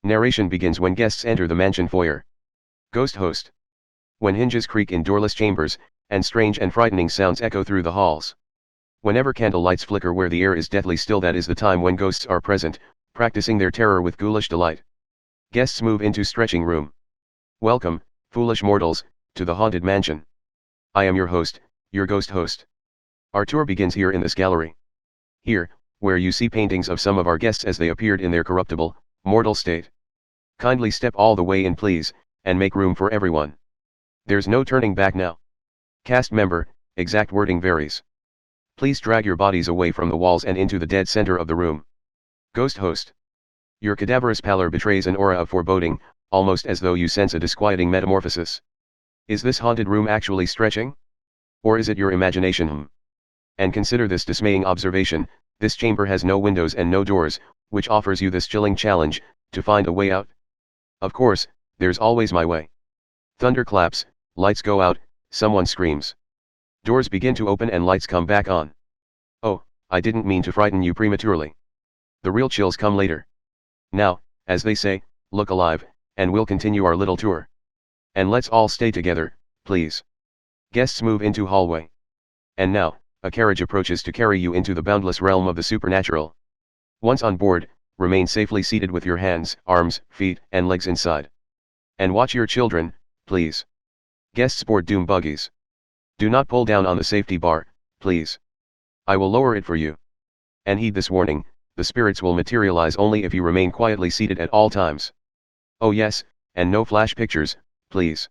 Narration begins when guests enter the mansion foyer. Ghost host. When hinges creak in doorless chambers, and strange and frightening sounds echo through the halls. Whenever candle lights flicker where the air is deathly still, that is the time when ghosts are present, practicing their terror with ghoulish delight. Guests move into stretching room. Welcome, foolish mortals, to the haunted mansion. I am your host, your ghost host. Our tour begins here in this gallery. Here, where you see paintings of some of our guests as they appeared in their corruptible, mortal state. Kindly step all the way in please, and make room for everyone. There's no turning back now. Cast member, exact wording varies. Please drag your bodies away from the walls and into the dead center of the room. Ghost host. Your cadaverous pallor betrays an aura of foreboding, almost as though you sense a disquieting metamorphosis. Is this haunted room actually stretching? Or is it your imagination? And consider this dismaying observation: this chamber has no windows and no doors, which offers you this chilling challenge, to find a way out. Of course, there's always my way. Thunder claps, lights go out, someone screams. Doors begin to open and lights come back on. Oh, I didn't mean to frighten you prematurely. The real chills come later. Now, as they say, look alive, and we'll continue our little tour. And let's all stay together, please. Guests move into hallway. And now, a carriage approaches to carry you into the boundless realm of the supernatural. Once on board, remain safely seated with your hands, arms, feet, and legs inside. And watch your children, please. Guests board doom buggies. Do not pull down on the safety bar, please. I will lower it for you. And heed this warning: the spirits will materialize only if you remain quietly seated at all times. Oh yes, and no flash pictures, please.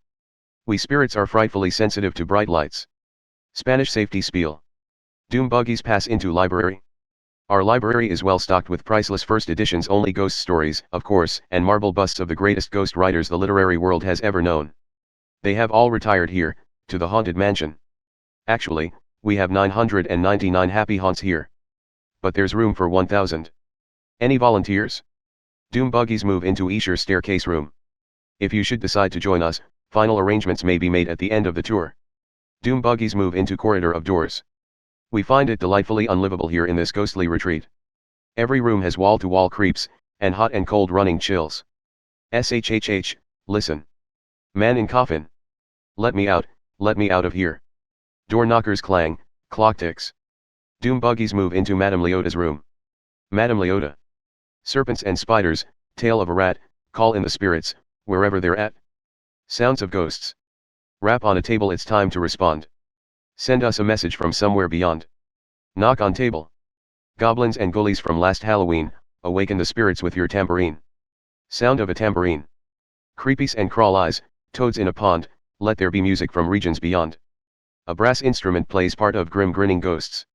We spirits are frightfully sensitive to bright lights. Spanish safety spiel. Doom buggies pass into library. Our library is well stocked with priceless first editions only ghost stories, of course, and marble busts of the greatest ghost writers the literary world has ever known. They have all retired here, to the haunted mansion. Actually, we have 999 happy haunts here. But there's room for 1,000. Any volunteers? Doom buggies move into Escher staircase room. If you should decide to join us, final arrangements may be made at the end of the tour. Doom buggies move into corridor of doors. We find it delightfully unlivable here in this ghostly retreat. Every room has wall-to-wall creeps, and hot and cold running chills. SHHH, listen. Man in coffin. Let me out of here. Door knockers clang, clock ticks. Doom buggies move into Madame Leota's room. Madame Leota. Serpents and spiders, tail of a rat, call in the spirits, wherever they're at. Sounds of ghosts. Rap on a table, it's time to respond. Send us a message from somewhere beyond. Knock on table. Goblins and ghoulies from last Halloween, awaken the spirits with your tambourine. Sound of a tambourine. Creepies and crawl eyes, toads in a pond, let there be music from regions beyond. A brass instrument plays part of grim grinning ghosts.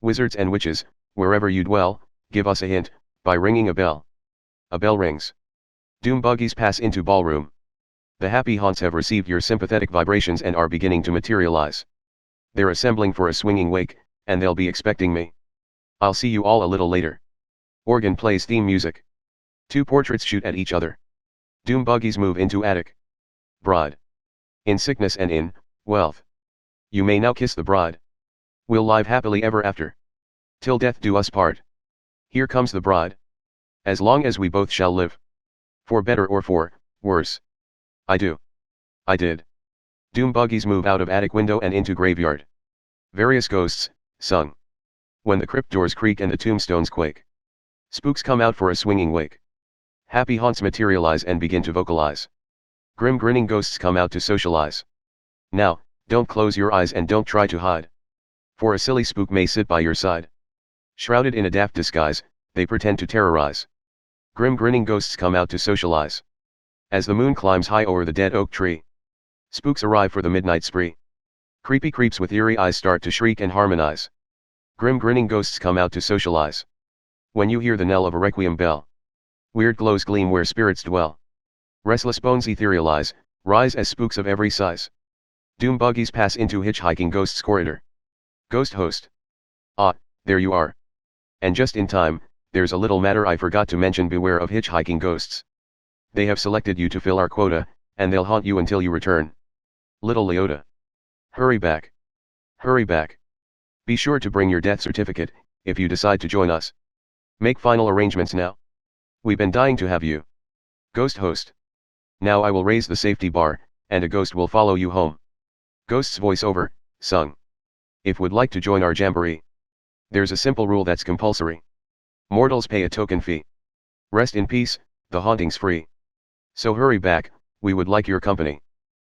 Wizards and witches, wherever you dwell, give us a hint, by ringing a bell. A bell rings. Doom buggies pass into ballroom. The happy haunts have received your sympathetic vibrations and are beginning to materialize. They're assembling for a swinging wake, and they'll be expecting me. I'll see you all a little later. Organ plays theme music. Two portraits shoot at each other. Doom buggies move into attic. Bride. In sickness and in wealth. You may now kiss the bride. We'll live happily ever after. Till death do us part. Here comes the bride. As long as we both shall live. For better or for worse. I do. I did. Doom buggies move out of attic window and into graveyard. Various ghosts, sung. When the crypt doors creak and the tombstones quake. Spooks come out for a swinging wake. Happy haunts materialize and begin to vocalize. Grim grinning ghosts come out to socialize. Now, don't close your eyes and don't try to hide. For a silly spook may sit by your side. Shrouded in a daft disguise, they pretend to terrorize. Grim grinning ghosts come out to socialize. As the moon climbs high over the dead oak tree. Spooks arrive for the midnight spree. Creepy creeps with eerie eyes start to shriek and harmonize. Grim grinning ghosts come out to socialize. When you hear the knell of a requiem bell. Weird glows gleam where spirits dwell. Restless bones etherealize, rise as spooks of every size. Doom buggies pass into hitchhiking ghosts corridor. Ghost host. Ah, there you are. And just in time, there's a little matter I forgot to mention: beware of hitchhiking ghosts. They have selected you to fill our quota, and they'll haunt you until you return. Little Leota. Hurry back. Hurry back. Be sure to bring your death certificate, if you decide to join us. Make final arrangements now. We've been dying to have you. Ghost host. Now I will raise the safety bar, and a ghost will follow you home. Ghost's voiceover, sung. If would like to join our jamboree. There's a simple rule that's compulsory. Mortals pay a token fee. Rest in peace, the haunting's free. So hurry back, we would like your company.